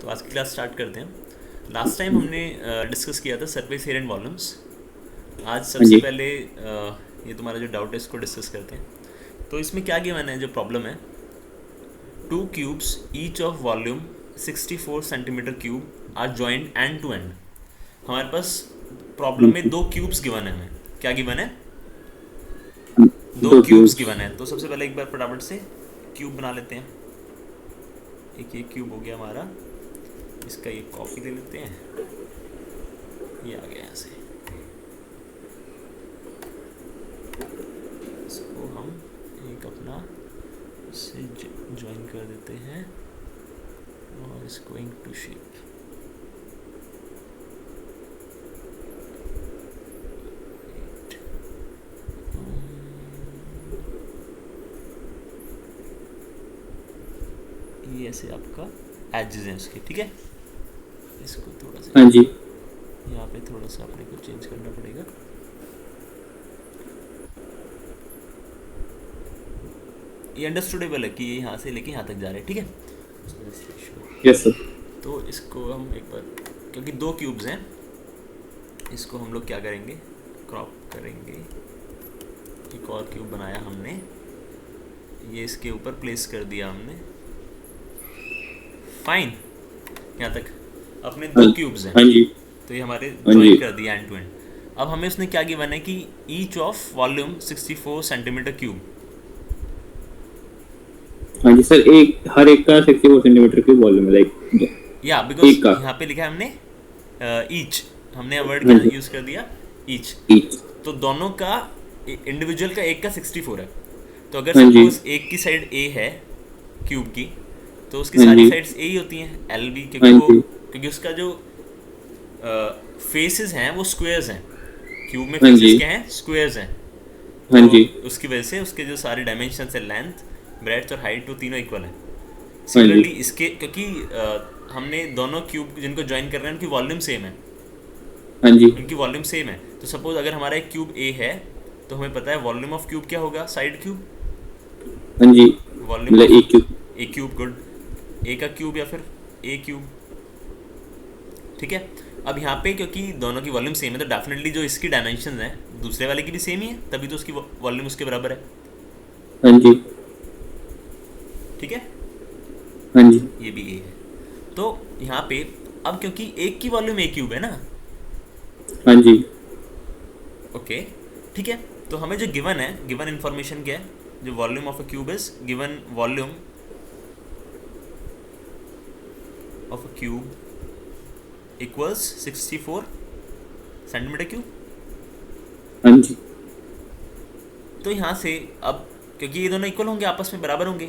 तो आज की क्लास स्टार्ट करते हैं। लास्ट टाइम हमने डिस्कस किया था सरफेस एरिया एंड वॉल्यूम्स। आज हाँ सबसे जी। पहले ये तुम्हारा जो डाउट है इसको डिस्कस करते हैं। तो इसमें क्या गिवन है, जो प्रॉब्लम है, two cubes each of volume 64 centimetre cube are joint end to end. हमारे पास प्रॉब्लम में दो क्यूब्स गिवन है। हमें क्या गिवन है? दो दो क्यूब्स क्यूब्स। गिवन है। तो सबसे पहले एक बार फटाफट से क्यूब बना लेते हैं। एक ये क्यूब हो गया हमारा, इसका ये कॉपी ले लेते हैं, ये आ गया यहाँ से। इसको हम एक अपना से ज्वाइन कर देते हैं और इसको इनटू शेप। ये ऐसे आपका एजेस हैं उसके, ठीक है। इसको थोड़ा सा हाँ जी। यहाँ पे थोड़ा सा अपने को चेंज करना पड़ेगा। ये अंडरस्टूडेबल है कि ये यहाँ से लेके यहाँ तक जा रहे हैं, ठीक है। Yes sir. तो इसको हम एक बार, क्योंकि दो क्यूब्स हैं, इसको हम लोग क्या करेंगे, क्रॉप करेंगे। एक और क्यूब बनाया हमने, ये इसके ऊपर प्लेस कर दिया हमने। फाइन, यहाँ तक अपने दो क्यूब्स हैं। हाँ जी। तो ये हमारे हाँ ज्वाइन जी। कर दिया एंड टू एंड। अब हमें उसने क्या गिवन है कि each of volume 64 centimetre cube. हाँ जी सर, एक हर एक का 64 सेंटीमीटर की वॉल्यूम है, लाइक या बिकॉज एक का। यहाँ पे लिखा है हमने ईच, हमने वर्ड हाँ क्या जी। यूज़ कर दिया, ईच। ईच। तो दोनों का इंडिविजुअल का एक का 64 है। तो अगर हाँ जी। सपोज एक की साइड ए है क्यूब की, तो उसकी हाँ सारी जी। साइड्स ए ही होती हैं, एल बी, हाँ क्योंकि वो, जी। क्योंकि उसका जो फेसेस हैं वो स्क्वेयर्स हैं। क्यूब में हाँ फेसेस जी। क्या हैं? स्क्वेयर्स हैं। हाँ तो जी। उसकी वजह से उसके जो सारे डायमेंशंस है, लेंथ, ब्रेड्थ और हाइट, वो तीनों इक्वल हैं। हाँ जी। सिमिलरली इसके, क्योंकि हमने दोनों क्यूब जिनको ज्वाइन कर रहे हैं उनकी वॉल्यूम सेम है, हाँ जी। उनकी वॉल्यूम सेम है। तो सपोज अगर हमारा एक क्यूब ए है, तो हमें पता है वॉल्यूम ऑफ क्यूब क्या होगा, साइड क्यूब। हाँ जी। वॉल्यूम मतलब ऑफ एक क्यूब। ए क्यूब, गुड, ए का क्यूब या फिर ए क्यूब, ठीक है। अब यहाँ पे क्योंकि दोनों की वॉल्यूम सेम है, तो डेफिनेटली जो इसकी डायमेंशन है दूसरे वाले की भी सेम ही है, तभी तो उसकी वॉल्यूम उसके बराबर है, हाँ जी। ठीक है। हाँ जी। ये भी ए है। तो यहाँ पे अब क्योंकि एक की वॉल्यूम ए क्यूब है ना, हाँ जी। ओके, ठीक है। तो हमें जो गिवन है, गिवन इंफॉर्मेशन क्या है, जो volume of a cube is given, volume of a cube equals 64 centimetre cube. हाँ जी। तो यहाँ से अब, क्योंकि ये दोनों इक्वल होंगे, आपस में बराबर होंगे,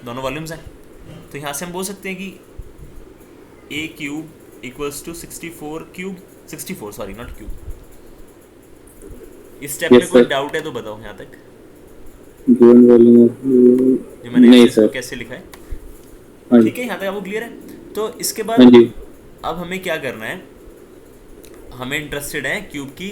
दोनों वॉल्यूम्स हैं, तो यहाँ से हम बोल सकते हैं कि a cube equals to 64 cube, 64 sorry not cube. इस स्टेप में यस कोई सर। डाउट है तो बताओ यहाँ तक, गिवन वॉल्यूम ऑफ। जो मैंने नहीं ऐसे इसको सर। कैसे लिखा है, हाँ ठीक जी। है। यहाँ तक आपको क्लियर है। तो इसके हाँ बाद जी। अब हमें क्या करना है, हमें इंटरेस्टेड है क्यूब की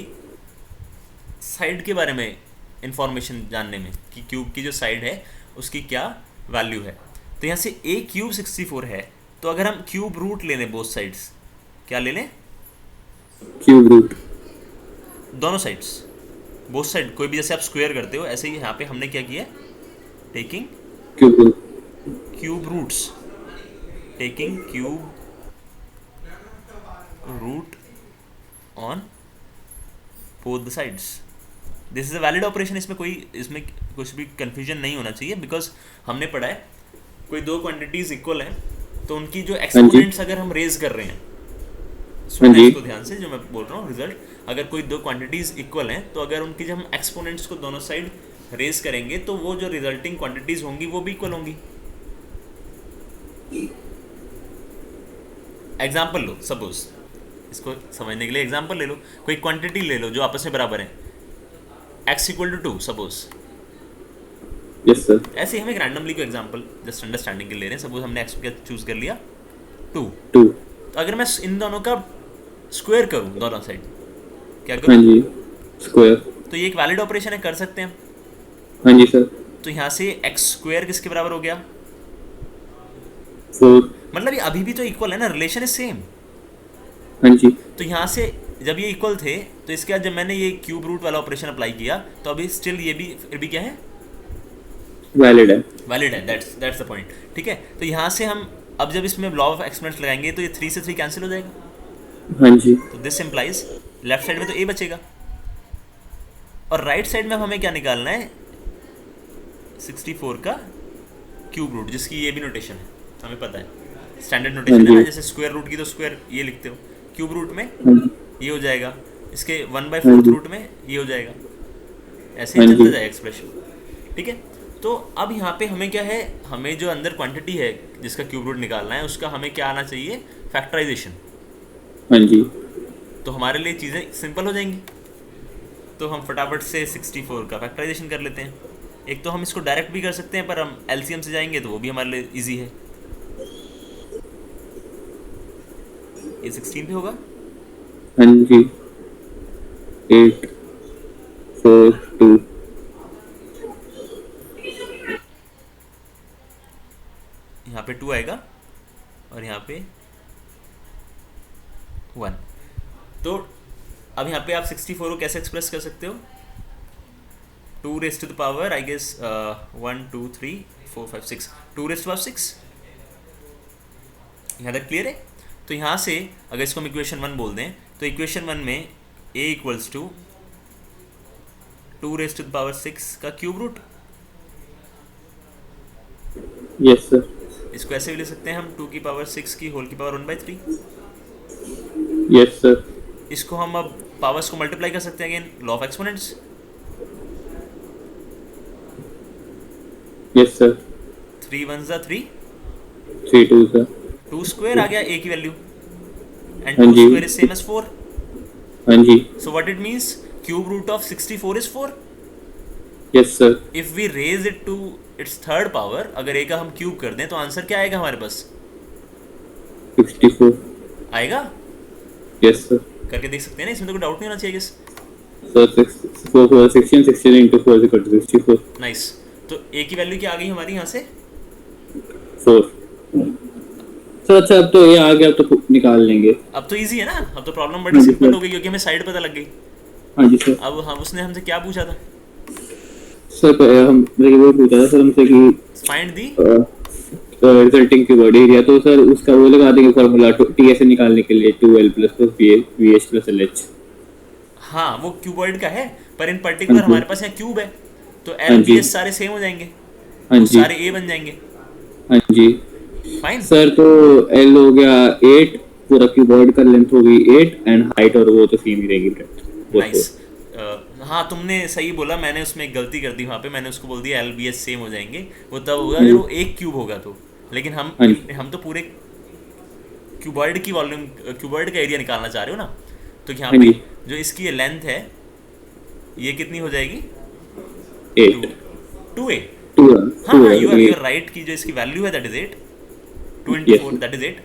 साइड के बारे में इंफॉर्मेशन जानने में, कि क्यूब की जो साइड है उसकी क्या वैल्यू है। तो यहाँ से ए क्यूब 64 है, तो अगर हम क्यूब रूट ले लें बोथ साइड्स, क्या ले लें, क्यूब रूट। दोनों साइड्स, बोथ साइड, कोई भी, जैसे आप स्क्वायर करते हो ऐसे ही यहाँ पे हमने क्या किया, taking cube root. Cube roots, taking cube root on both the sides. This is a valid operation. इसमें कुछ भी कंफ्यूजन नहीं होना चाहिए, बिकॉज हमने पढ़ा है कोई दो क्वांटिटीज इक्वल हैं तो उनकी जो हाँ जी। एक्सपोनेंट्स अगर हम रेज कर रहे हैं, हाँ सुनना जी। इसको ध्यान से जो मैं बोल रहा हूँ, रिजल्ट, अगर कोई दो क्वांटिटीज इक्वल हैं तो अगर उनकी जब हम एक्सपोनेंट्स को दोनों साइड रेज करेंगे तो वो जो रिजल्टिंग क्वांटिटीज होंगी वो भी इक्वल होंगी। एग्जाम्पल लो, सपोज इसको समझने के लिए एग्जाम्पल ले लो, कोई क्वांटिटी ले लो जो आपस में बराबर है, x equal to 2 suppose. Yes sir. ऐसे ही हम एक रैंडमली को एग्जांपल जस्ट अंडरस्टैंडिंग के ले रहे हैं। सपोज हमने x क्या चूज कर लिया, 2। टू। तो अगर मैं इन दोनों का स्क्वायर करूं दोनों साइड, क्या हाँ करूं, जी। स्क्वायर। तो ये एक वैलिड ऑपरेशन है, कर सकते हैं। हाँ जी सर। तो यहाँ से x स्क्वायर किसके बराबर हो गया, 4। मतलब ये अभी भी तो इक्वल है ना, रिलेशन इज सेम। हाँ जी, तो यहाँ से जब ये इक्वल थे तो इसके बाद जब मैंने ये क्यूब रूट वाला ऑपरेशन अप्लाई किया तो अभी स्टिल ये भी फिर भी क्या है, वैलिड है। वैलिड है। That's the point. ठीक है, तो यहाँ से हम अब जब इसमें लॉ ऑफ एक्सपोनेंट्स लगाएंगे तो ये 3 से 3 कैंसिल हो जाएगा। हाँ जी, तो दिस इम्प्लाइज लेफ्ट साइड में तो ए बचेगा, और राइट साइड में हमें क्या निकालना है, 64 का क्यूब रूट, जिसकी ये भी नोटेशन है, हमें पता है स्टैंडर्ड हाँ नोटेशन है जी, ना, जैसे स्क्वायर रूट की तो स्क्वायर ये लिखते हो, क्यूब रूट में हाँ जी, ये हो जाएगा, इसके 1/4 हाँ जी, रूट में ये हो जाएगा, ऐसे हाँ ही चलता जी, जाएगा एक्सप्रेशन। ठीक है, तो अब यहाँ पे हमें क्या है, हमें जो अंदर क्वांटिटी है जिसका क्यूब रूट निकालना है उसका हमें क्या आना चाहिए, फैक्टराइजेशन। हाँ जी, तो हमारे लिए चीज़ें सिंपल हो जाएंगी। तो हम फटाफट से 64 का फैक्टराइजेशन कर लेते हैं। एक तो हम इसको डायरेक्ट भी कर सकते हैं, पर हम एलसीएम से जाएंगे तो वो भी हमारे लिए इजी है। ये 16 पे होगा, हाँ जी, 8 4 2, यहाँ पे 2 आएगा और यहाँ पे 1। तो अब यहाँ पे आप 64 को कैसे एक्सप्रेस कर सकते हो, 2 raise to the power I guess 1 2 3 4 5 6, 2 raise to power 6। यहाँ तक क्लियर है। तो यहाँ से अगर इसको हम इक्वेशन 1 बोल दें तो इक्वेशन 1 में a equals to 2 raise to the power 6 का क्यूब रूट। यस सर, इसको ऐसे भी लिख सकते हैं हम 2 की पावर 6 की होल की पावर 1/3। यस सर, इसको हम अब पावर्स को मल्टीप्लाई कर सकते हैं again, law of exponents. Yes sir, 3 1 ज़ा 3, 3 2 सर, 2 स्क्वायर आ गया a की वैल्यू, एंड हाँ 2 जी, स्क्वायर इज सेम एज 4। हाँ जी, so what it means, cube root of 64 is 4। Yes sir, if we raise it to its third power, अगर a का हम क्यूब कर दें तो आंसर क्या आएगा हमारे पास, 64, आएगा। यस सर, करके देख सकते हैं ना, इसमें तो कोई डाउट नहीं होना चाहिए। Sir 4 4 16 16 into 4 is equal to 64, nice. तो a की वैल्यू क्या आ गई हमारी यहाँ से, 4। सर अच्छा, अब तो ये आ गया, अब तो निकाल लेंगे। अब तो इजी है ना, अब तो प्रॉब्लम बड़ी हाँ जी सिंपल सर, हो गई क्योंकि हमें साइड पता लग गई। हाँ जी सर। अब हम उसने हमसे क्या पूछा था, सर हम वो पूछा था सर हमसे कि find the, resulting keyword area, तो सर उसका वो लगा देंगे फॉर्मूला टी से निकालने के लिए, 2l plus V H plus L H. हाँ वो क्यूबॉइड का है, पर इन हाँ पर्टिकुलर जी, हमारे पास यहाँ क्यूब है, तो हाँ एल बी जी, एस सारे सेम हो जाएंगे, हाँ तो जी, सारे ए बन जाएंगे। हाँ जी। फाइन, सर तो एल हो गया 8, पूरा कीबोर्ड का लेंथ हो गई 8, एंड हाइट और वो तो सेम ही रहेगी वो तो। नाइस। हाँ तुमने सही बोला, मैंने उसमें एक गलती कर दी वहाँ पे, मैंने उसको बोल दिया एल बी एस सेम हो जाएंगे, वो तब होगा हाँ अगर जी, वो एक क्यूब होगा तो। लेकिन हाँ जी, हम तो पूरे क्यूबॉइड की वॉल्यूम, क्यूबॉइड का एरिया निकालना चाह रहे हो ना, तो यहाँ हाँ पे जी, जो इसकी ये लेंथ है ये कितनी हो जाएगी, 2 8 2a। 2 हाँ 2 हाँ, यू आर 8, राइट की जो इसकी वैल्यू है that is 8, 2 into yes 4 that is 8,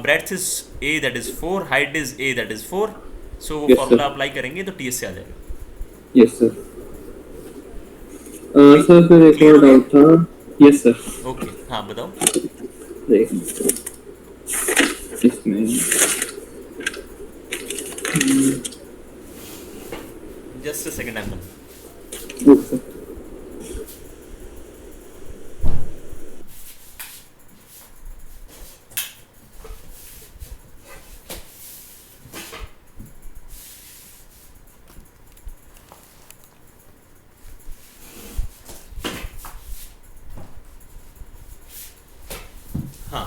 breadth is a that is 4, height is a that is 4, so वो यस फॉर्मूला सर, अप्लाई करेंगे तो टीएस से आ जाएगा। Yes sir. क्लियर, सर फिर एक क्लियर और हो गया, डाउट था। यस सर, ओके हाँ बताओ। देख इसमें just a second, I am okay sir. हाँ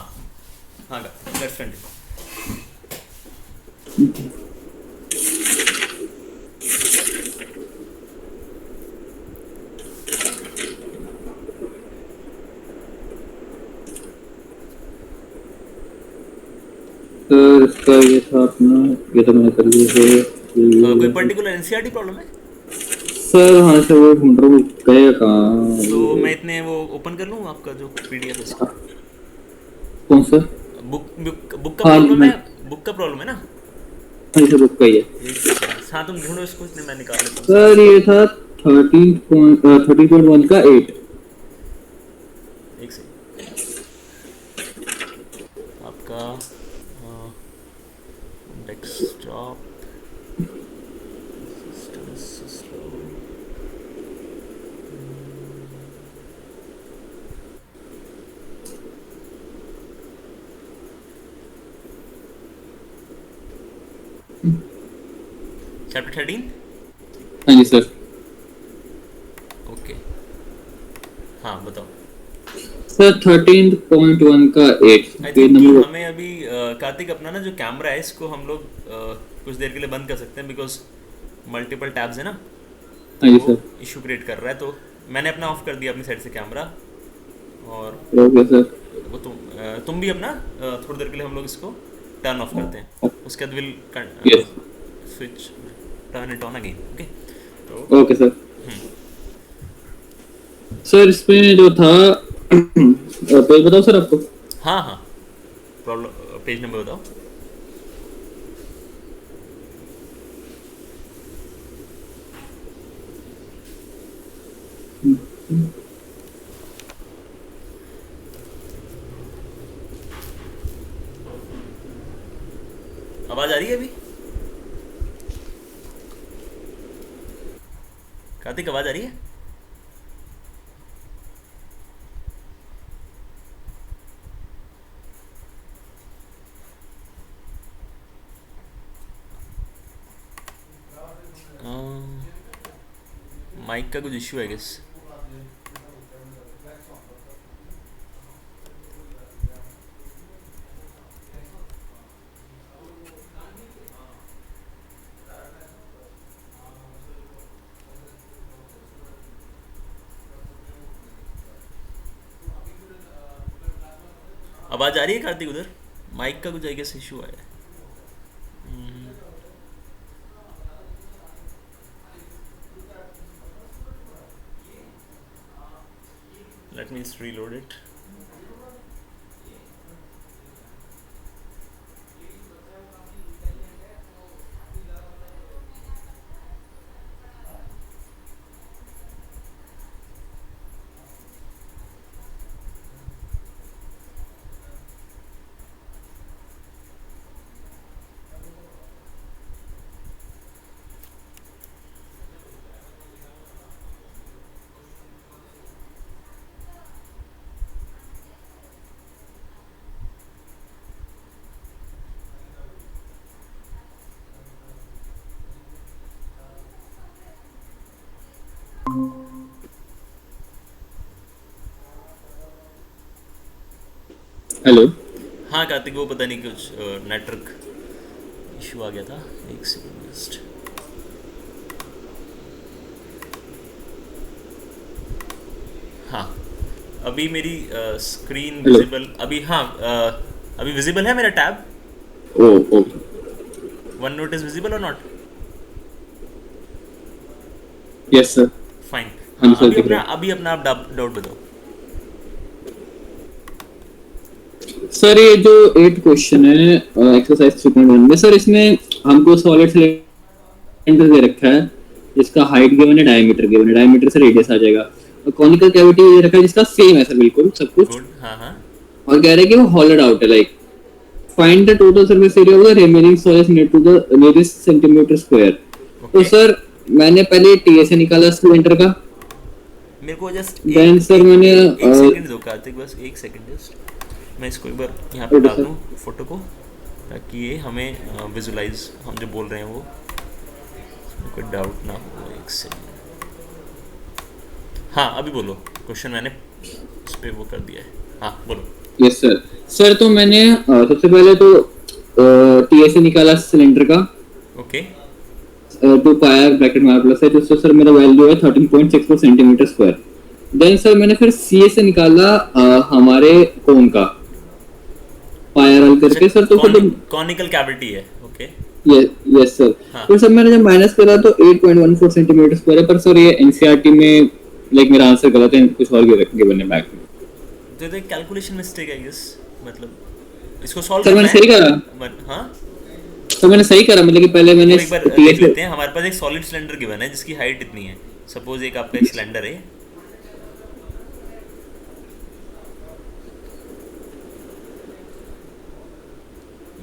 हाँ लेट्स कंटिन्यू। सर इसका ये था अपना, ये तो मैंने कर लिया है कोई ये। पर्टिकुलर एनसीईआरटी प्रॉब्लम है सर हाँ सर, वो ढूंढ रहा हूँ गया कहाँ तो ये। मैं इतने वो ओपन कर लूँ आपका जो पीडीएफ है इसका, कौन सा? बुक का हाँ प्रॉब्लम मैं, है, बुक का प्रॉब्लम है ना। हाँ सर बुक का ही है। हाँ तुम ढूंढो इसको, इतने मैं निकाल लेता हूँ। सर ये था 30.1 का 8। एक सेकंड, का डेस्कटॉप चैप्टर 13। हाँ जी सर। ओके, हाँ बताओ। सर 13.1 का 8 आई पेज थिंक कि नंबर। हमें अभी कार्तिक अपना ना जो कैमरा है इसको हम लोग कुछ देर के लिए बंद कर सकते हैं, बिकॉज मल्टीपल टैब्स है ना, तो हाँ जी वो सर। इशू क्रिएट कर रहा है। तो मैंने अपना ऑफ कर दिया अपनी साइड से कैमरा, और ओके सर। वो तुम भी अपना थोड़ी देर के लिए हम लोग इसको टर्न ऑफ करते हैं, उसके बाद will yes. Switch turn it on again. Okay, तो ओके सर। सर इसमें जो था पेज बताओ सर आपको। हाँ हाँ, प्रॉब्लम पेज नंबर बताओ। आवाज आ रही है अभी कार्तिक, आवाज आ रही है? माइक का कुछ इश्यू है गेस। आवाज आ रही है कार्तिक उधर? माइक का कुछ आई गेस इशू आया है। Let me reload it. Hello. हाँ कार्तिक, वो पता नहीं कुछ नेटवर्क इशू आ गया था। एक सेकंड जस्ट। हाँ, अभी मेरी स्क्रीन हेलो। विजिबल अभी, हाँ अभी विजिबल है मेरा tab? Oh oh OneNote is visible और नॉट? Yes sir. फाइन। हाँ हाँ, जी सर, दिख रहा है। अभी अपना आप डाउट बताओ। सर ये जो 8 क्वेश्चन है एक्सरसाइज 3.1 में, सर इसमें हमको सॉलिड सिलेंडर दे रखा है जिसका हाइट गिवन है, डायमीटर गिवन है, डायमीटर से रेडियस आ जाएगा, और कॉनिकल कैविटी दे रखा है जिसका सेम है सर बिल्कुल सब कुछ, गुड, हाँ हाँ। और कह रहे हैं कि वो हॉलोड आउट है। Like find the total surface area of the remaining solid near to the nearest centimetre square. तो ओके, सर मैंने पहले टीएसए निकाला सिलेंडर का, मेरे को जस्ट देन सर मैंने एक सेकंड दो कार्तिक, बस एक सेकंड जस्ट। मैं इसको एक बार यहाँ पे ओके डाल सर। दूँ फोटो को, ताकि ये हमें विजुलाइज हम जो बोल रहे हैं वो कोई डाउट ना हो। एक सेकंड। हाँ अभी बोलो, क्वेश्चन मैंने उस पर वो कर दिया है। हाँ बोलो। Yes sir. सर तो मैंने सबसे पहले तो टीएसए निकाला सिलेंडर का, ओके, 2 पायर ब्रैकेट में प्लस है, जिससे सर मेरा वैल्यू है 13.64 सेंटीमीटर स्क्वायर। देन सर मैंने फिर सीएसए निकाला हमारे कोन का, पायर हल करके सर। तो फिर कॉनिकल कैविटी है। Okay, yes sir. हाँ फिर सर मैंने जब माइनस करा तो 8.14 सेंटीमीटर स्क्वायर है, पर सर ये एनसीईआरटी में लाइक मेरा आंसर गलत है, कुछ और गिवन है बैक में। तो ये कैलकुलेशन मिस्टेक है गेस, मतलब इसको सॉल्व सर करना मैंने है। सही करा। हाँ, तो मैंने सही करा, मतलब कि पहले मैंने वो एक बार देख टीएसए। लेते हैं। हमारे पास एक सॉलिड सिलेंडर गिवन है जिसकी हाइट इतनी है। सपोज एक आपका एक सिलेंडर है,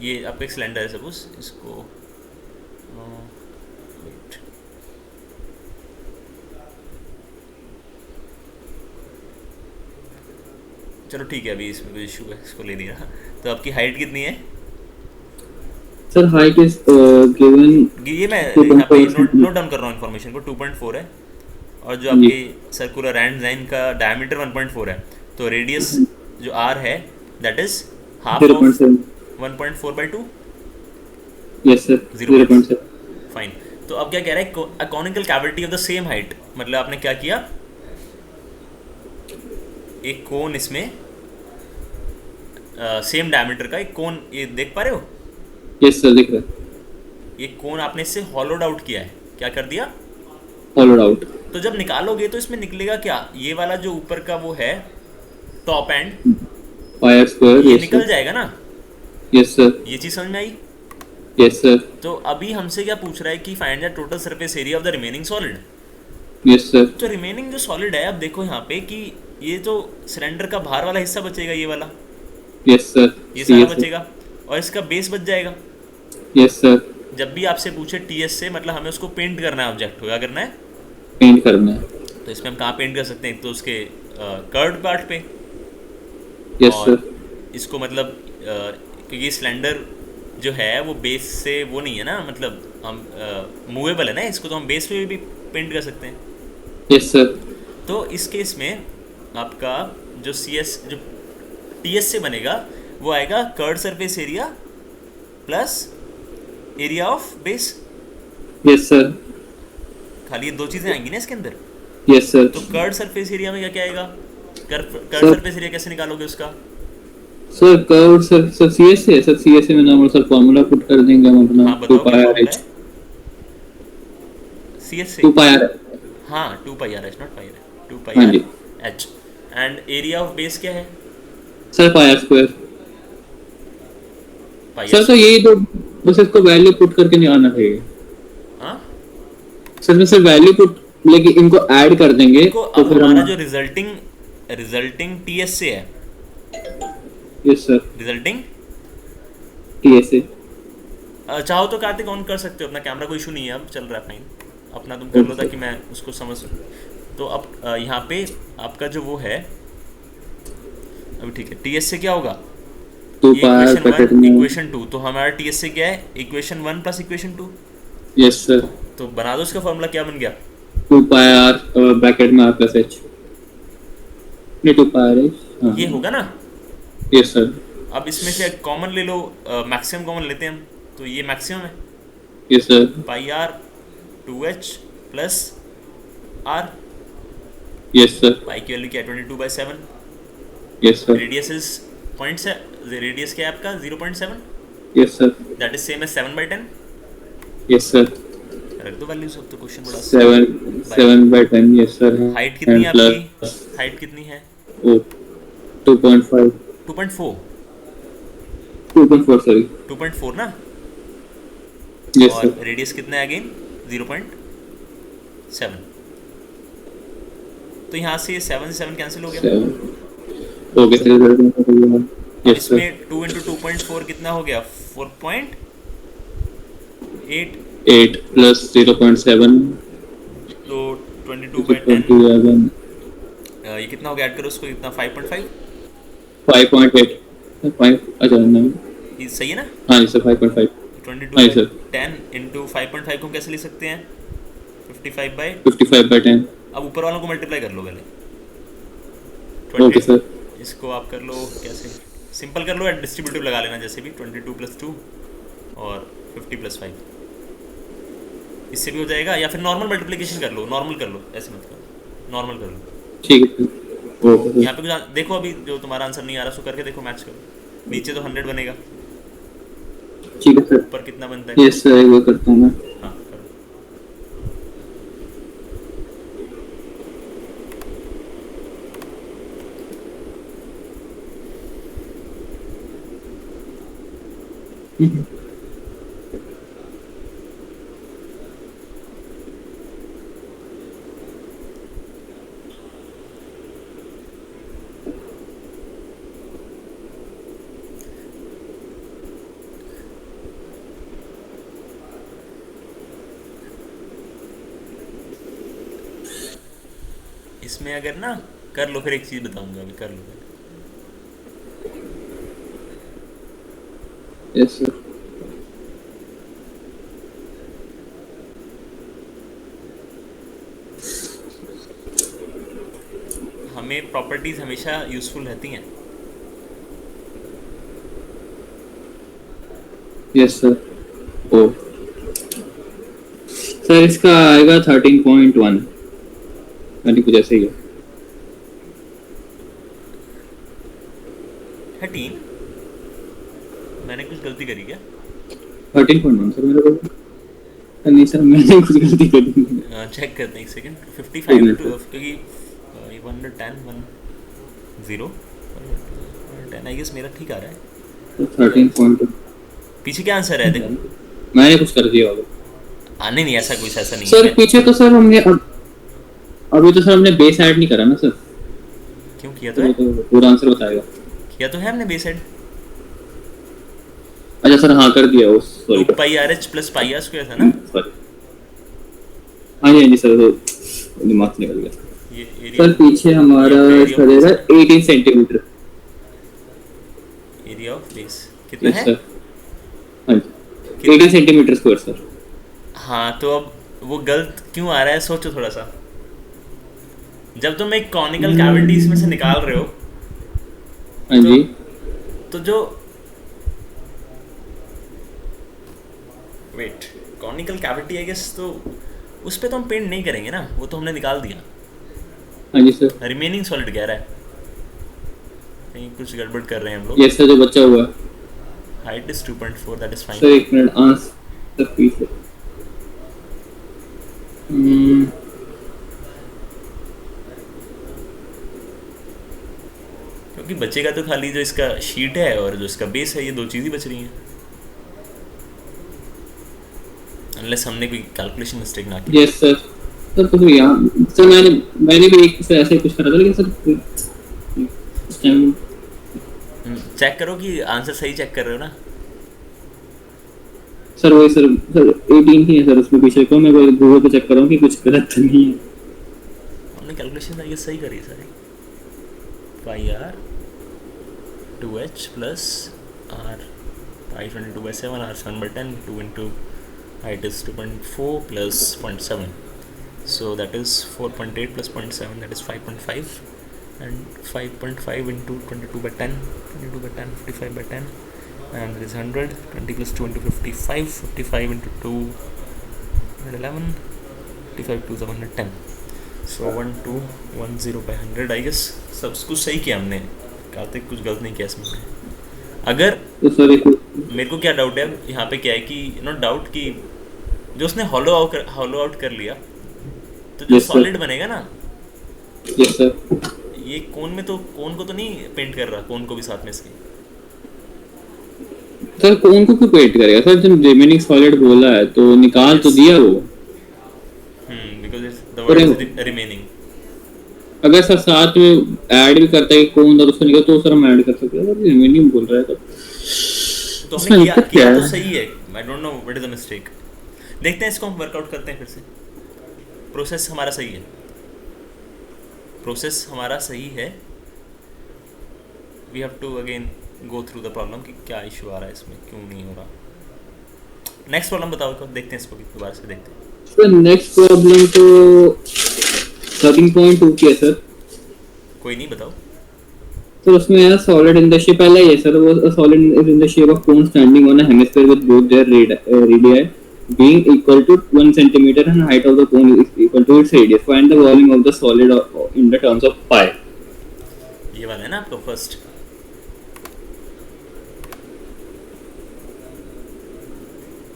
ये आपका एक सिलेंडर है सपोज, इसको wait, चलो ठीक है, अभी इसमें कोई इशू है, इसको ले दिया। तो आपकी हाइट कितनी है? सर हाइट इज गिवन ये मैं यहाँ पे 2.4 नोट सेंटीमीटर। डाउन कर रहा हूँ इन्फॉर्मेशन को। 2.4 है, और जो जी आपकी सर्कुलर एंड लाइन का डायमीटर 1.4 है, तो रेडियस जो आर है that is half of 0.7। 1.4/2। Yes sir, 0.7। Fine. तो अब क्या कह रहा है, a conical cavity of the same height, मतलब आपने क्या किया, एक कोन इसमें सेम डायमीटर का एक कोन, ये देख पा रहे हो, यस सर, दिख रहा है। ये कोन आपने इससे हॉलोड आउट किया है। क्या कर दिया? होलोड आउट। तो जब निकालोगे तो इसमें निकलेगा क्या, ये वाला जो ऊपर का वो है top end, pi r square. ये यस निकल सर। जाएगा ना। Yes sir. ये चीज़ समझ में आई? Yes sir. तो अभी हमसे क्या पूछ रहा है कि find the total surface area of the remaining solid. Yes sir. तो रिमेनिंग जो सॉलिड है, अब देखो यहाँ पे कि ये जो सिलेंडर का बाहर वाला हिस्सा बचेगा, ये वाला, यस सर। ये सी सारा एस सर। बचेगा, और इसका बेस बच जाएगा। Yes sir. जब भी आपसे पूछे टीएस से, मतलब हमें उसको पेंट करना है ऑब्जेक्ट को, क्या करना है? पेंट करना है। तो इसमें हम कहाँ पेंट कर सकते हैं, तो उसके कर्ड पार्ट पे। यस और सर। इसको मतलब क्योंकि सिलेंडर जो है वो बेस से वो नहीं है ना, मतलब हम मूवेबल है ना, इसको तो हम बेस पे भी पेंट कर सकते हैं। Yes sir. तो इस केस में आपका जो सी एस जो टी एस से बनेगा वो आएगा curved surface area plus area of base. Yes sir. खाली ये दो चीज़ें आएंगी ना इसके अंदर। Yes sir. तो कर्ड सरफेस एरिया में क्या क्या आएगा? कर्ड सर सरफेस एरिया कैसे निकालोगे उसका? Sir curve sir sir C S से, सर सी एस से में नॉर्मल सर फॉर्मूला पुट कर देंगे हम अपना। हाँ 2 बताओ क्या पाई आर फॉर्मूला एच। है सी एस से? 2 पाई आर। हाँ 2πr/h, नॉट पाई आर, हाँ जी 2πr/h। And area of base क्या है? Sir, pi r square. Pi r sir तो यही तो, बस इसको वैल्यू पुट करके नहीं आना चाहिए हाँ। सर। में सर वैल्यू पुट, लेकिन इनको ऐड कर देंगे देखो तो अब फिर हम। हमारा जो रिजल्टिंग टी एस से है, yes sir. Resulting T S से। चाहो तो कार्तिक ऑन कर सकते हो अपना कैमरा, कोई इशू नहीं है, अब चल रहा है फाइन। अपना तुम कर लो ताकि मैं उसको समझ सकूँ। तो अब यहाँ पे आपका जो वो है, अभी ठीक है, टी एस से क्या होगा, 2 ये पाई आर इक्वेशन बटेट 1 में। इक्वेशन 2, तो हमारा टी एस से क्या है, equation 1 plus equation 2। Yes sir. तो बना दो, उसका फॉर्मूला क्या बन गया? 2 पाई आर ब्रैकेट में आर प्लस एच, नहीं 2 पाई आर एच। हाँ ये होगा ना। Yes sir. अब इसमें से कॉमन ले लो, मैक्सिमम कॉमन लेते हैं हम, तो ये मैक्सिमम है yes sir. Pi r 2h plus r. Yes sir. Pi की वैल्यू क्या है, 22/7। Yes sir. Radius is point से, रेडियस क्या है आपका 0.7, yes sir. That is same as 7/10। Yes sir. रख दो वैल्यू सब, तो क्वेश्चन बड़ा 7/10। Yes sir. हाइट कितनी है आपकी? हाइट कितनी है? 2.5। 2.4। 2.4 सॉरी। 2.4 ना। यस और सर। रेडियस कितना है अगेन? 0.7। तो यहाँ से ये 7 से 7 कैंसिल हो गया। Okay sir. अब यस सर। इसमें 2 इंटू 2.4 कितना हो गया? 4.8। 8 प्लस 0.7 तो 22/10। 21। ये कितना हो गया, ऐड करो उसको, कितना 5.5। 5.8। 5 अच्छा नहीं। ये सही है ना? हाँ जी सर 5.5। हाँ जी सर। 22/10 इंटू 5.5 को हम कैसे लिख सकते हैं? 55/। 55/10। अब ऊपर वालों को मल्टीप्लाई कर लो पहले। Okay sir. इसको आप कर लो कैसे, सिंपल कर लो, डिस्ट्रीब्यूटिव लगा लेना जैसे भी, 22 + 2 और 50 + 5, इससे भी हो जाएगा। या फिर नॉर्मल मल्टीप्लिकेशन कर लो, नॉर्मल कर लो, ऐसे मत करो, नॉर्मल कर लो। ठीक है सर। Okay sir. यहाँ पे कुछ देखो, अभी जो तुम्हारा आंसर नहीं आ रहा, सो करके देखो, मैच करो। नीचे तो 100 बनेगा, ठीक है सर। ऊपर कितना बनता है? यस सर, वो करता हूँ मैं। हाँ करो। इसमें अगर ना कर लो, फिर एक चीज़ बताऊंगा, अभी कर लो। Yes sir. हमें प्रॉपर्टीज़ हमेशा यूज़फुल रहती हैं। Yes sir. ओ सर इसका आएगा 13.1, यानी कुछ ऐसे ही है। 13? मैंने कुछ गलती करी क्या? 13.1 सर मेरे को। नहीं सर मैंने कुछ गलती कर दी। चेक करते हैं एक सेकेंड। एक 55 मिनट टू, सर। क्योंकि 110 0 10 आई गेस मेरा ठीक आ रहा है। 13.2 पीछे क्या आंसर है? देखो। मैंने कुछ कर दिया होगा नहीं नहीं, ऐसा कुछ ऐसा नहीं है। सर। पीछे तो सर हमने अभी तो सर हमने बेस ऐड नहीं करा ना सर, क्यों किया तो तो है? वो तो पूरा आंसर बताएगा। किया तो है हमने बेस एड। अच्छा सर हाँ कर दिया वो, 2 sorry pi r h plus pi r square था ना। सॉरी। हाँ जी सर, वो दिमाग से निकल गया। ये सर एरिया, पीछे हमारा ये इसका देगा 18 सेंटीमीटर। एरिया ऑफ बेस कितना यस है? सर। हाँ जी कितना? 18 सेंटीमीटर स्क्वायर सर। हाँ, तो अब वो गलत क्यों आ रहा है, सोचो थोड़ा सा। जब तुम एक कॉनिकल कैविटी इसमें से निकाल रहे हो, हाँ तो जी तो जो wait conical cavity I guess, तो उस पे तो हम पेंट नहीं करेंगे ना, वो तो हमने निकाल दिया। हाँ जी सर। रिमेनिंग सॉलिड कह रहा है, कहीं कुछ गड़बड़ कर रहे हैं हम लोग। यस सर जो बचा हुआ है। Height is 2.4, that is sir fine. एक मिनट आंसर पीछे। क्योंकि बचेगा तो खाली जो इसका शीट है और जो इसका बेस है, ये दो चीज़ ही बच रही हैं, अनलेस हमने कोई कैलकुलेशन मिस्टेक ना की। Yes sir. सर तो यहाँ सर मैंने भी एक से ऐसे कुछ करा था, लेकिन सर इस टाइम चेक करो कि आंसर सही चेक कर रहे हो ना। सर वही सर 18 ही है सर उसमें पीछे को। मैं गूगल पे चेक कर रहा हूँ कि कुछ गलत तो नहीं है। हमने कैलकुलेशन ये सही करी सारी। Pi r 2h plus r pi 22/7 r 7/10 2 into height is 2.4 plus 0.7, so that is 4.8 plus 0.7, that is 5.5, and 5.5 into 22/10, 22/10 55/10, and that is 100. 20 plus 2 into 55, 55 into 2 111, 55 2 is 110, so 1210 by 100 I guess। सब कुछ सही किया हमने, कार्तिक कुछ गलत नहीं किया इसमें। अगर तो सर एक मेरे को क्या डाउट है यहाँ पे, क्या है कि नॉट डाउट कि जो उसने हॉलो आउट कर लिया, तो जो Yes, sir. सॉलिड बनेगा ना, यस सर। ये कोन में, तो कोन को तो नहीं पेंट कर रहा, कोन को भी साथ में इसके। सर कौन को क्यों पेट करेगा सर, जब रिमेनिंग सॉलिड बोला है तो निकाल तो दिया वो। Because the word is remaining. अगर सर साथ में ऐड भी करता है कौन और उसको निकाल तो सर हम ऐड कर सकते हैं। सर रिमेनिंग बोल रहा है तो इसमें हमने दिक्कत किया क्या तो है? सही है। I don't know what is the mistake. देखते हैं, इसको हम वर्कआउट करते हैं फिर से। प्रोसेस हमारा सही है, प्रोसेस हमारा सही है। We have to again go through the problem कि क्या इशू आ रहा है इसमें, क्यों नहीं हो रहा। नेक्स्ट प्रॉब्लम बताओ, कब देखते हैं इसको भी दोबारा से देखते हैं। सर नेक्स्ट प्रॉब्लम तो 13.2 की है सर। कोई नहीं, बताओ। सर उसमें है सॉलिड इन द शेप, पहला ही है सर वो, solid is in the shape of cone standing on a hemisphere with both there radius being equal to 1 centimeter and height of the cone is equal to its radius. Find the volume of the solid in the terms of pi. ये वाला है ना आपका first.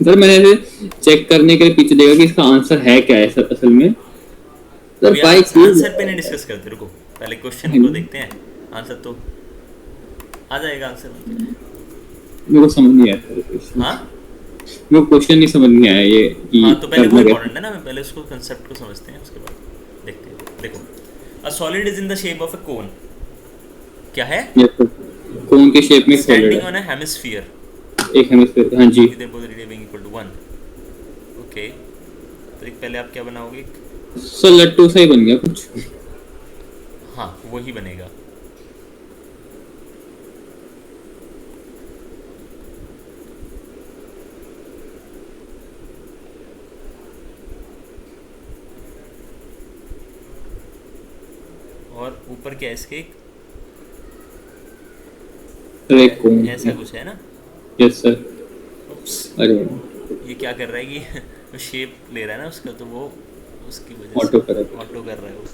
Sir मैंने ऐसे check करने के लिए पीछे देखा कि इसका आंसर है क्या है सर असल में। सर पाई आंसर पे नहीं डिस्कस करते, रुको पहले क्वेश्चन को देखते हैं। आंसर तो आ जाएगा आंसर। मेरे को समझ नहीं आया। हाँ मेरे को क्वेश्चन नहीं समझ नहीं आया ये कि हाँ, तो पहले वो इम्पोर्टेंट है ना, पहले उसको कंसेप्ट को समझते हैं, उसके बाद देखते हैं। देखो, a solid is in the shape of a cone. क्या है? कोन के शेप में सॉलिड स्टैंडिंग है ऑन अ हेमिस्फीयर, एक हेमिस्फीयर। हाँ जी इधर both radius being equal to 1। Okay, तो एक पहले आप क्या बनाओगे? सर लट्टू सा ही बन गया कुछ। हाँ वही बनेगा। और ऊपर क्या है इसके, सर एक कौन ऐसा कुछ है ना। Yes sir. उप्स, अरे ये क्या कर रहा है कि वो शेप ले रहा है ना उसका, तो वो उसकी वजह से ऑटो करेक्ट। ऑटो कर रहा है वो।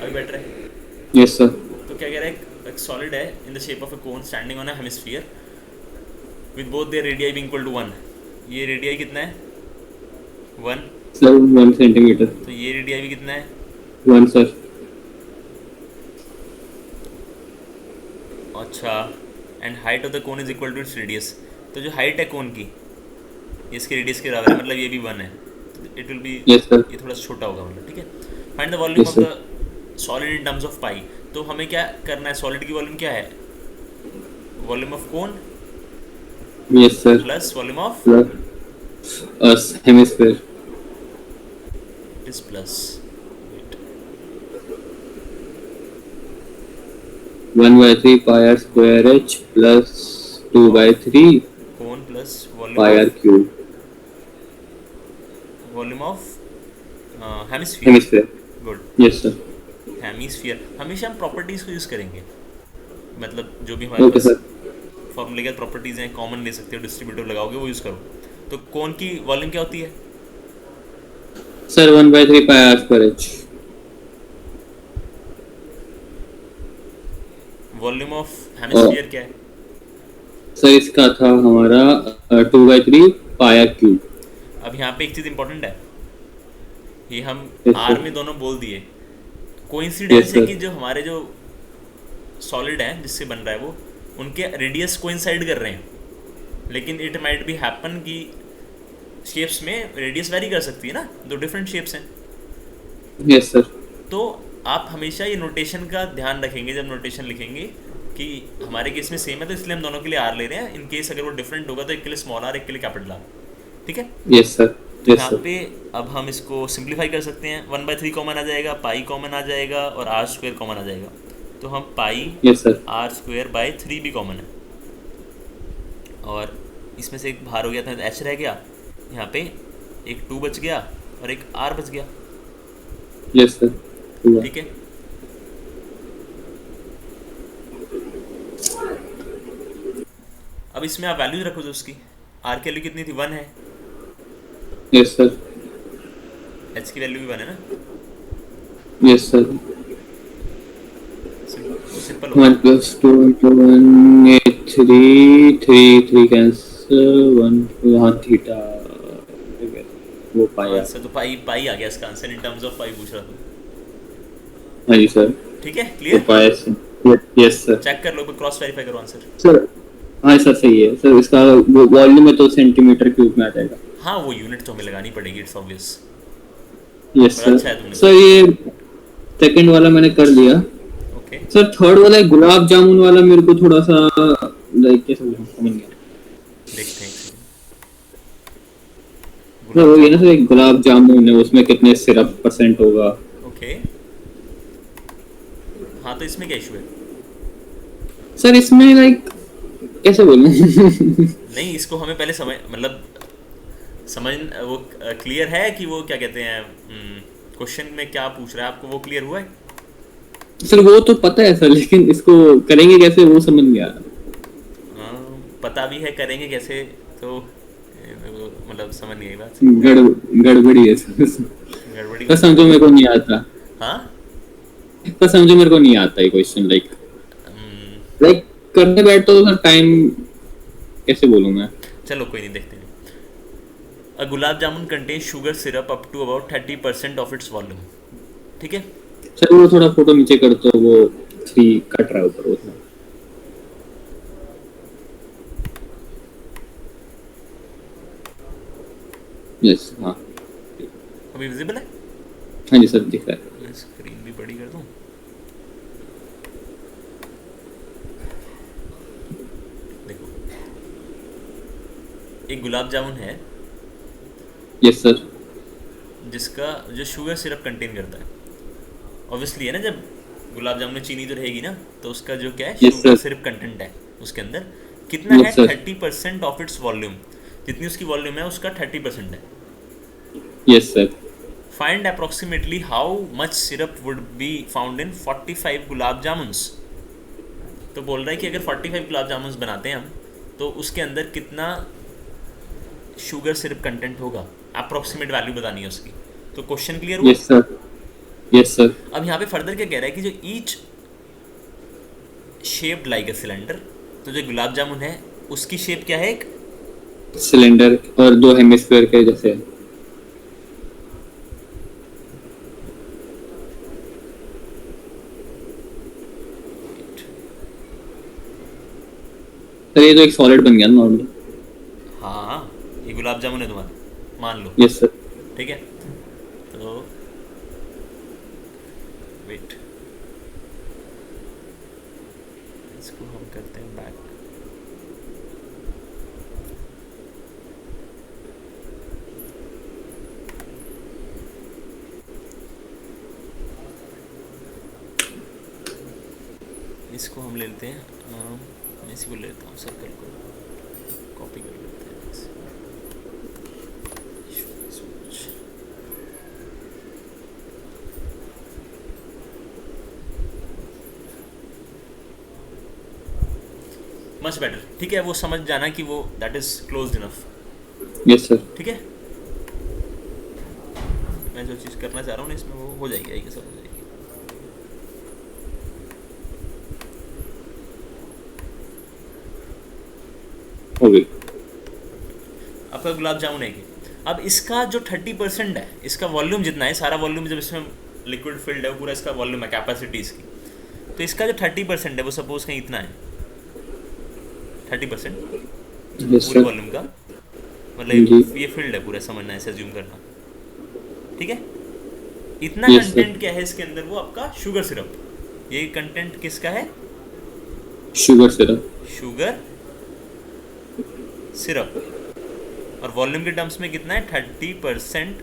अभी बैठ रहा है। Yes sir. तो क्या कह रहा है, एक सॉलिड है in the shape of a cone standing on a hemisphere with both their radii being equal to 1। ये रेडियाई कितना है, 1। Sir 1 centimetre. तो ये रेडियाई भी कितना है, 1 सर। अच्छा। And height of the cone is equal to its radius. तो जो हाइट है कोन की, ये इसके रेडियस के बराबर है, मतलब ये भी 1 है। It will be, yes sir. ये थोड़ा सा छोटा होगा मतलब, ठीक है। Find the volume yes of sir. The solid in terms of pi. तो हमें क्या करना है, सॉलिड की वॉल्यूम क्या है, volume of cone yes sir. Plus volume of, plus hemisphere. It is plus, 1/3 pi r square h plus 2/3 cone plus pi r cube volume of hemisphere. Hemisphere. Good. Yes sir. Hemisphere हमेशा हम properties को use करेंगे, मतलब जो भी हमारे okay पास sir. फॉर्मूलेगत properties हैं, common ले सकते हो, डिस्ट्रीब्यूटिव लगाओगे वो यूज़ करो। तो कोन की वॉल्यूम क्या होती है, sir 1/3 pi r square h. Volume of hemisphere क्या है। सर इसका था हमारा 2/3 पाई आर क्यूब। अब यहाँ पे एक चीज़ इंपॉर्टेंट है, ये हम Yes, आर sir. में दोनों बोल दिए। कोइंसिडेंस Yes, है sir. कि जो हमारे जो सॉलिड है जिससे बन रहा है वो, उनके रेडियस कोइंसाइड कर रहे हैं, लेकिन इट माइट बी हैपन कि शेप्स में रेडियस वेरी कर सकती है ना, दो डिफरेंट शेप्स हैं। Yes sir. तो आप हमेशा ये नोटेशन का ध्यान रखेंगे जब नोटेशन लिखेंगे कि हमारे केस में सेम है तो इसलिए हम दोनों के लिए आर ले रहे हैं। इन केस अगर वो डिफरेंट होगा तो एक के लिए स्मॉल आर, एक के लिए कैपिटल आर, ठीक है। Yes sir. तो यस यहाँ सर। पे अब हम इसको सिंप्लीफाई कर सकते हैं। 1/3 कॉमन आ जाएगा, पाई कॉमन आ जाएगा और आर स्क्वायर कॉमन आ जाएगा। तो हम pi yes sir. R square by 3 भी कॉमन है, और इसमें से एक बाहर हो गया था, एच रह गया। यहाँ पे एक 2 बच गया और एक आर बच गया, यस सर। ठीक है। अब इसमें आप वैल्यूज रखो जो उसकी, आर की वैल्यू कितनी थी, 1 है, यस सर। एच की वैल्यू भी 1 है ना। Yes sir. सिंपल हो 1 गया। plus 2 into 1 8 3 3 3 cancel 1 हाँ थीटा वो पाया। आंसर तो पाई पाई आ गया इसका आंसर, इन टर्म्स ऑफ पाई पूछ रहा था, हाँ जी सर। ठीक है। वो क्लियर, पाया सर। Yes sir. चेक कर लो, क्रॉस वेरीफाई करो आंसर। सर हाँ सर सही है सर। इसका वॉल्यूम है तो सेंटीमीटर क्यूब में आ जाएगा। हाँ वो यूनिट तो हमें लगानी पड़ेगी, इट्स ऑब्वियस। यस पर सर। अच्छा है तुमने सर ये सेकंड वाला मैंने कर लिया। ओके, सर थर्ड वाला है गुलाब जामुन वाला, मेरे को थोड़ा सा लाइक कैसे बोलूं समझ नहीं आया। देखते हैं एक second। सर वो ये ना सर एक गुलाब जामुन है, उसमें कितने सिरप परसेंट होगा। ओके, हाँ तो इसमें क्या इशू है। सर इसमें लाइक कैसे बोलूं नहीं, इसको हमें पहले समझ, मतलब समझ, वो क्लियर है कि वो क्या कहते हैं, क्वेश्चन में क्या पूछ रहा है आपको, वो क्लियर हुआ है। सर वो तो पता है सर, लेकिन इसको करेंगे कैसे वो समझ नहीं आ रहा। पता भी है करेंगे कैसे, तो मतलब समझ नहीं आई बात। गड़बड़ी है सर। गड़बड़ी सर समझो मेरे को नहीं आता। हाँ, सर समझो मेरे को नहीं आता ये क्वेश्चन लाइक लाइक करने बैठो तो सर टाइम कैसे बोलूं मैं। चलो कोई नहीं, देखते हैं। A gulab jamun contain sugar syrup up to about 30% of its volume, ठीक है। सर वो थोड़ा फोटो नीचे कर दो, वो 3 कट रहा है ऊपर वो थोड़ा। यस हाँ। अभी विजिबल है, हाँ जी सर दिख रहा है। मैं स्क्रीन भी बड़ी कर दूं। देखो, एक गुलाब जामुन है यस सर। जिसका जो शुगर सिरप कंटेन करता है। ऑब्वियसली है ना, जब गुलाब जामुन में चीनी तो रहेगी ना, तो उसका जो क्या है yes sugar sir. Syrup content है उसके अंदर कितना है, yes sir. 30% of its volume. जितनी उसकी वॉल्यूम है उसका 30% है। Yes sir. Find approximately how much syrup would be found in 45 गुलाब जामुन्स। तो बोल रहा है कि अगर 45 गुलाब जामुन्स बनाते हैं हम, तो उसके अंदर कितना शुगर सिरप कंटेंट होगा, अप्रोक्सीमेट वैल्यू बतानी है उसकी। तो क्वेश्चन क्लियर हुआ। Yes sir. Yes sir. अब यहाँ पे फर्दर क्या कह रहा है कि जो each shaped like a cylinder, तो जो गुलाब जामुन है उसकी शेप क्या है, एक सिलेंडर और 2 हेमिस्फीयर के जैसे। सर ये तो एक सॉलिड बन गया नॉर्मल। हाँ ये गुलाब जामुन है तुम्हारा, मान लो। Yes sir. ठीक है, तो वेट, इसको हम करते हैं बैक। इसको हम ले लेते हैं, मैं इसी को ले लेता हूँ, सर्कल को कॉपी कर लेते हैं ऐसे। मच बेटर, ठीक है, वो समझ जाना कि वो that is close enough. Yes sir. ठीक है, मैं जो चीज़ करना चाह रहा हूँ ना इसमें वो हो जाएगी, आएगी, सब हो जाएगी। हो गई। आपका गुलाब जामुन है कि अब इसका जो 30% है, इसका वॉल्यूम जितना है, सारा वॉल्यूम जब इसमें लिक्विड फिल्ड है वो पूरा इसका वॉल्यूम है, कैपेसिटी इसकी। तो इसका जो 30% है वो सपोज कहीं इतना है, 30% यस पूरे सर। वॉल्यूम का, जी। मतलब ये फील्ड है पूरा, समझना है, ऐसे अज्यूम करना। ठीक है, इतना Yes, sir. कंटेंट क्या है इसके अंदर, वो आपका शुगर सिरप। ये कंटेंट किसका है, शुगर सिरप। Sugar syrup. और वॉल्यूम के टर्म्स में कितना है, 30%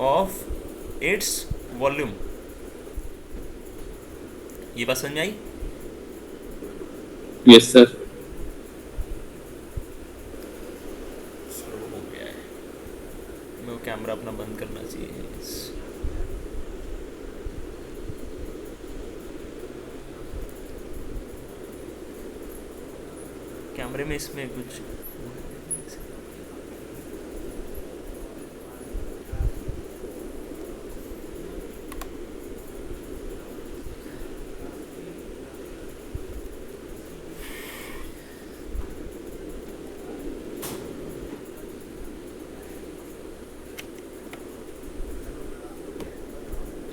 ऑफ इट्स वॉल्यूम। ये बात समझ में आई। Yes sir. स्लो हो गया है, मैं वो कैमरा अपना बंद करना चाहिए। कैमरे में इसमें कुछ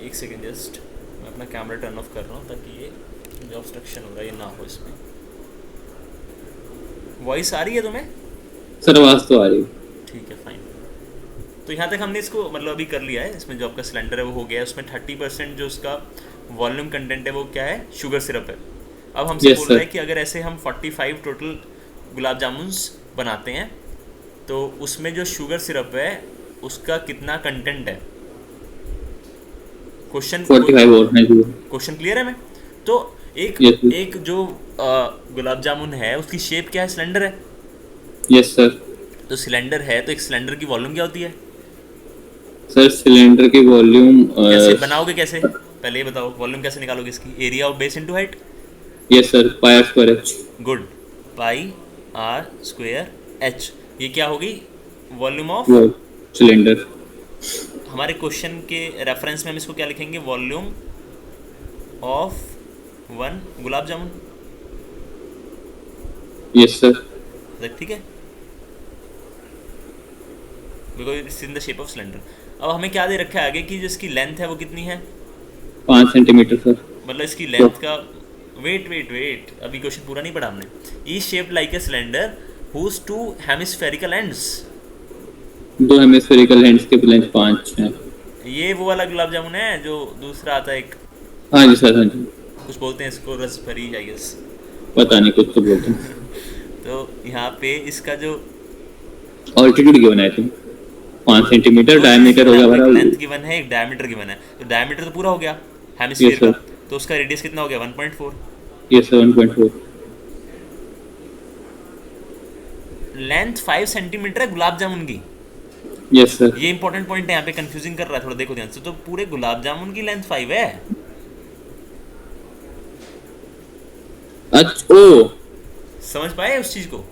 एक सेकेंड, जस्ट मैं अपना कैमरा टर्न ऑफ कर रहा हूँ ताकि ये जो ऑब्स्ट्रक्शन हो रहा है ये ना हो इसमें। वॉइस आ रही है तुम्हें? सर आवाज तो आ रही है। ठीक है, फाइन। तो यहाँ तक हमने इसको मतलब अभी कर लिया है। इसमें जो आपका सिलेंडर है वो हो गया है, उसमें 30% जो उसका वॉल्यूम कंटेंट है वो क्या है, शुगर सिरप है। अब हमसे Yes, बोल रहा sir. है कि अगर ऐसे हम 45 टोटल गुलाब जामुन्स बनाते हैं तो उसमें जो शुगर सिरप है उसका कितना कंटेंट है। क्वेश्चन 45 और है जी। क्वेश्चन क्लियर है मैं? तो एक Yes, sir. एक जो गुलाब जामुन है उसकी शेप क्या है, सिलेंडर है। Yes sir. तो सिलेंडर है तो एक सिलेंडर की वॉल्यूम क्या होती है? सर सिलेंडर की वॉल्यूम कैसे बनाओगे, कैसे, पहले ये बताओ वॉल्यूम कैसे निकालोगे इसकी? Area of base into height. Yes sir, pi square h. Good, pi r square h. ये क्या होगी, वॉल्यूम ऑफ। वो सिलेंडर। हमारे क्वेश्चन के रेफरेंस में हम इसको क्या लिखेंगे, volume of one gulab jamun. Yes sir. ठीक है, because it's in the shape of cylinder. अब हमें क्या दे रखा है आगे कि जिसकी लेंथ है वो कितनी है, 5 सेंटीमीटर सर। मतलब इसकी लेंथ का वेट वेट वेट अभी क्वेश्चन पूरा नहीं पढ़ा हमने। E shaped like a cylinder whose two hemispherical ends. 2 hemispherical hands के लेंथ 5 है। ये वो वाला गुलाब जामुन है जो दूसरा आता है एक, हाँ जी सर, हाँ जी। कुछ बोलते हैं इसको, रसभरी आई गेस। पता नहीं, कुछ तो बोलते हैं। तो यहाँ पे इसका जो ऑल्टीट्यूड गिवन है आई थिंक, 5 सेंटीमीटर, दो चीज़ डायमीटर हो given है गया आपको, एक हमारा। लेंथ गिवन है, एक डायमीटर गिवन है। तो डायमीटर तो पूरा हो गया यस हेमिस्फीयर का, सर, तो उसका रेडियस कितना हो गया 1.4। Yes sir 1.4। लेंथ 5 सेंटीमीटर है गुलाब जामुन की। Yes sir. ये इंपॉर्टेंट पॉइंट है, यहाँ पे कंफ्यूजिंग कर रहा है थोड़ा, देखो ध्यान से। तो पूरे गुलाब जामुन की लेंथ 5 है। अच्छा ओ, समझ पाए उस चीज को?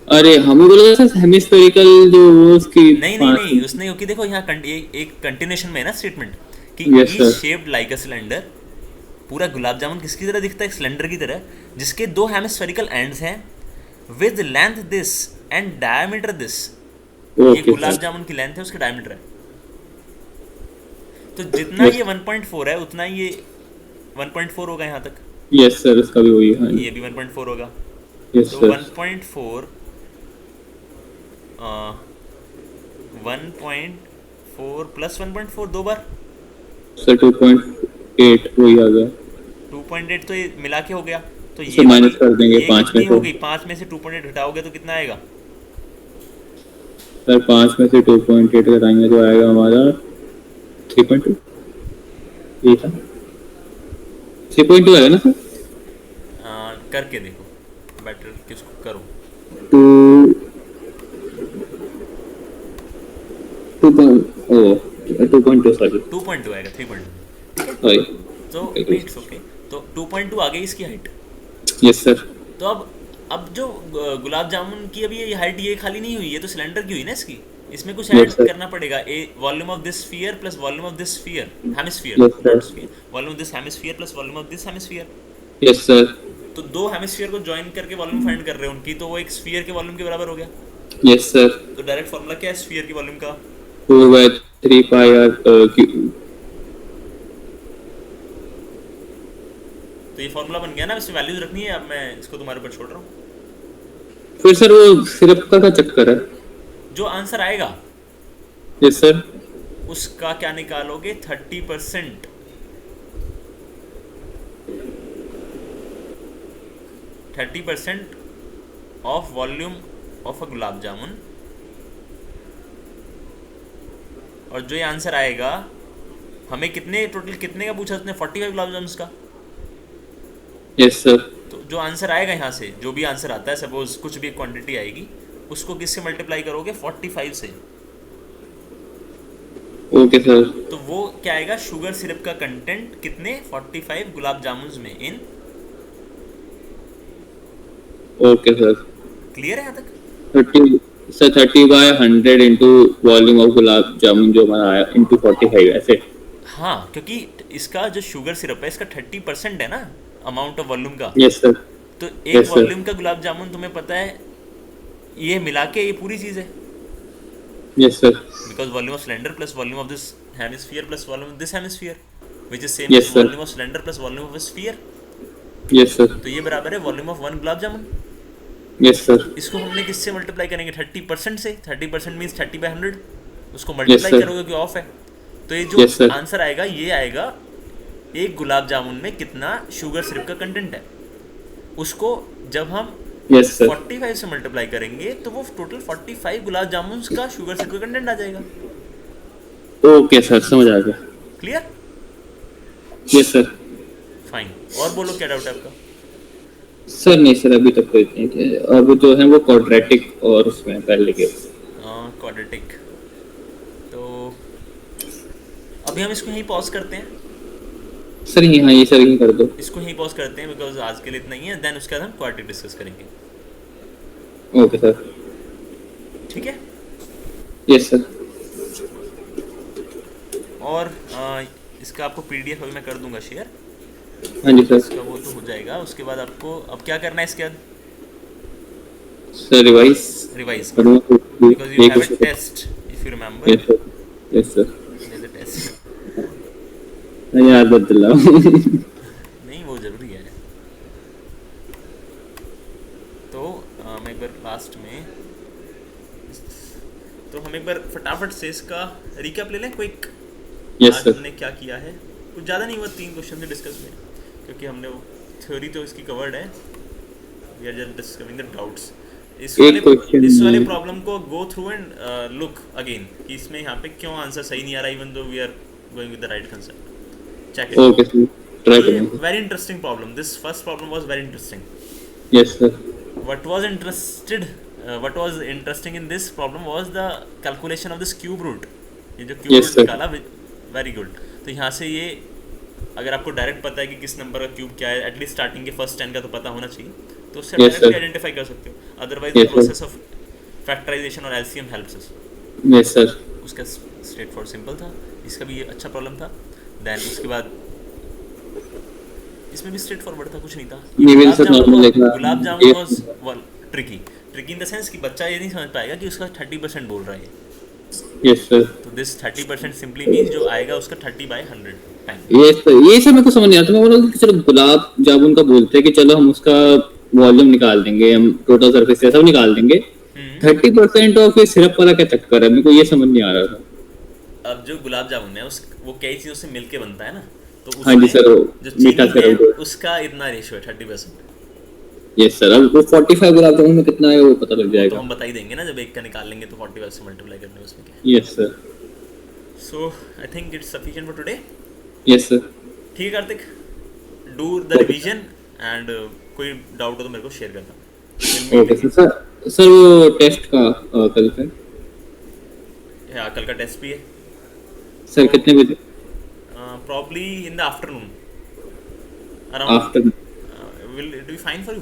अरे हमें बोला था हेमिस्फेरिकल जो वो उसकी नहीं नहीं 5 नहीं, उसने, क्योंकि देखो यहाँ एक कंटिन्यूशन में है ना स्टेटमेंट कि yes each sir, shaped like a cylinder. पूरा गुलाब जामुन किसकी तरह दिखता है? सिलेंडर की तरह, जिसके दो हेमिस्फेरिकल एंड्स हैं with length this and diameter this. ये ओके गुलाब सर। जामुन की लेंथ है, उसका डायमीटर है। तो जितना यस, ये 1.4 है उतना ये 1.4 होगा यहाँ तक। यस सर, उसका भी वही है। ये भी 1.4 होगा। यस तो सर, 1.4 1.4 प्लस 1.4 दो बार सर 2.8 वही आ गया। 2.8, तो ये मिला के हो गया। तो इसे ये माइनस वाली, कर देंगे ये 5 में कितनी से। हो गई? 5 में से 2.8 घटाओगे तो कितना आएगा? सर 5 में से 2.8 घटाएंगे तो आएगा हमारा 3.2। ये था 3.2 आएगा ना सर। करके देखो, बेटर किसको करो। 2 2.2 सॉरी 2.2 आएगा, 3.2, ठीक है। सॉरी। तो नहीं, इट्स ओके। तो 2.2 आ गई इसकी हाइट। यस सर, तो अब जो गुलाब जामुन की अभी ये हाइट ये खाली नहीं हुई, ये तो सिलेंडर की हुई ना इसकी। इसमें कुछ ऐड यस सर, करना पड़ेगा। A volume of this sphere plus volume of this sphere, hemisphere yes not sir, sphere, volume of this hemisphere plus volume of this hemisphere. Yes sir, तो दो हेमिस्फीयर को ज्वाइन करके volume find कर रहे हो उनकी, तो वो एक स्फीयर के वॉल्यूम के बराबर हो गया। Yes sir. तो डायरेक्ट फॉर्मूला क्या है स्फीयर की वॉल्यूम का? 4/3 पाई आर तो ये फॉर्मूला बन गया ना, इसमें वैल्यूज रखनी है। अब मैं इसको तुम्हारे ऊपर छोड़ रहा हूँ। फिर सर वो सिरप का क्या चक्कर है? जो आंसर आएगा यस सर, उसका क्या निकालोगे? 30%। 30% of volume of a gulab जामुन। और जो ये आंसर आएगा, हमें कितने टोटल कितने का पूछा उसने? 45 गुलाब जामुन का। यस सर, तो जो आंसर आएगा यहाँ से, जो भी आंसर आता है, सपोज कुछ भी क्वांटिटी आएगी, उसको किससे मल्टीप्लाई करोगे? 45 से। ओके सर, तो वो क्या आएगा? शुगर सिरप का कंटेंट कितने? 45 गुलाब जामुन में इन। Okay sir. क्लियर है यहाँ तक? 30 sir, 30/100 into volume of gulab jamun जो हमारा आया इंटू 45 ऐसे। हाँ, क्योंकि इसका जो शुगर सिरप है इसका 30% है ना अमाउंट ऑफ वॉल्यूम का। यस सर, तो एक यस सर, वॉल्यूम का गुलाब जामुन तुम्हें पता है, ये मिला के ये पूरी चीज़ है। Yes sir, because volume of cylinder plus volume of this hemisphere plus volume of this hemisphere which is same yes as sir, volume of cylinder plus volume of sphere. Yes sir, तो ये बराबर है volume of one gulab jamun. Yes sir, इसको हमने किससे multiply करेंगे? 30% से। 30% means 30/100। उसको यस मल्टीप्लाई सर, करोगे कि ऑफ है। तो ये जो यस सर, आंसर आएगा, ये आएगा एक गुलाब जामुन में कितना शुगर सिरप का कंटेंट है। उसको जब हम यस सर। 45 से मल्टीप्लाई करेंगे तो वो टोटल 45 गुलाब जामुन का शुगर सिरप का कंटेंट आ जाएगा। ओके सर, समझ आ गया। क्लियर? Yes sir. फाइन। और बोलो क्या डाउट है आपका? सर नहीं सर, अभी तक तो इतने थे। अब जो है वो क्वाड्रेटिक और उसमें पहले के। क्वाड्रेटिक। तो अभी हम इसको यहीं पॉज करते हैं। सर ये, हाँ ये सर यही कर दो। इसको यहीं पॉज करते हैं बिकॉज आज के लिए इतना ही है। देन उसके बाद हम क्वाड्रेटिक डिस्कस करेंगे। Okay sir. ठीक है। Yes sir. और इसका आपको पीडीएफ अभी मैं कर दूंगा शेयर। हाँ जी सर। इसका वो तो हो जाएगा। उसके बाद आपको अब क्या करना है इसके बाद? सर रिवाइज रिवाइज करूँगा बिकॉज यू एक have a question. Test if you remember. Yes sir, yes sir. There is a test. मैं याद बदल रहा हूँ। नहीं, वो जरूरी है। तो मैं एक बार लास्ट में, तो हम एक बार फटाफट से इसका रिकैप ले लें क्विक। यस आज सर। हमने क्या किया है? कुछ ज़्यादा नहीं हुआ, 3 क्वेश्चन से डिस्कस में, क्योंकि हमने वो थ्योरी तो इसकी कवर्ड है। We are just discovering the doubts. एक क्वेश्चन इस वाले में प्रॉब्लम को go through and look again कि इसमें यहाँ पे क्यों आंसर सही नहीं आ रहा even though we are going with the right concept. Check it. Okay sir, try ये करूँगा। Very interesting problem, this first problem was very interesting. Yes sir. What was interesting in this problem was the calculation of this cube root। ये जो cube yes root sir. निकाला, very good. तो यहाँ से ये अगर आपको डायरेक्ट पता है कि किस नंबर का क्यूब क्या है, एटलीस्ट स्टार्टिंग के फर्स्ट 10 का तो पता होना चाहिए, तो उससे यस डायरेक्टली सर। आइडेंटिफाई कर सकते हो। Otherwise the yes sir. Process of factorization और LCM helps us. Yes sir. उसका स्ट्रेट फॉर सिंपल था, इसका भी ये अच्छा प्रॉब्लम था। देन उसके बाद इसमें भी स्ट्रेट फॉरवर्ड था, कुछ नहीं था। ये भी सर नॉर्मल लिखा। Gulab jamun was tricky in the sense कि बच्चा ये नहीं समझ पाएगा कि उसका 30% बोल रहा है। Yes sir. तो दिस 30% सिंपली मीन्स जो आएगा उसका 30/100 टाइम। ये सब मेरे को समझ नहीं आता। मैं बोला कि चलो गुलाब जामुन का बोलते हैं कि चलो हम उसका वॉल्यूम निकाल देंगे, हम टोटल सरफेस सब निकाल देंगे। 30% ऑफ ये सिरप वाला क्या चक्कर है, मेरे को ये समझ नहीं आ रहा था। अब जो गुलाब जामुन है वो कई चीज़ों से मिलके बनता है ना, तो हाँ जी सर, जो मीठा चीनी है सिरप। उसका इतना रेशियो है 30%। Yes sir. अब वो 45 गुलाब जामुन में कितना है वो पता लग तो जाएगा। हम बता ही देंगे ना, जब एक का निकाल लेंगे तो 45 से मल्टीप्लाई करने में उसमें क्या है। Yes sir. So I think it's sufficient for today. Yes sir. ठीक है Kartik, do the revision and कोई डाउट हो तो मेरे को शेयर करना। Okay sir. सर वो टेस्ट का कल का हाँ, कल का टेस्ट भी है सर, कितने बजे? Probably in the afternoon around. After will it be fine for you?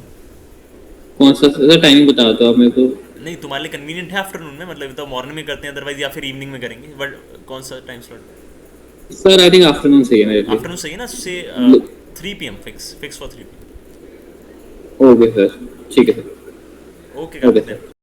कौन सा सर टाइमिंग बता दो आप मेरे को। नहीं, तुम्हारे लिए कन्वीनियंट है आफ्टरनून में, मतलब तो मॉर्निंग में करते हैं अदरवाइज, या फिर इवनिंग में करेंगे, बट कौन सा time slot? Sir I think afternoon सही है मेरे लिए। आफ्टरनून सही है ना, से 3 PM fix for 3 PM। Okay sir, ठीक है sir. Okay okay Kartik. Sir.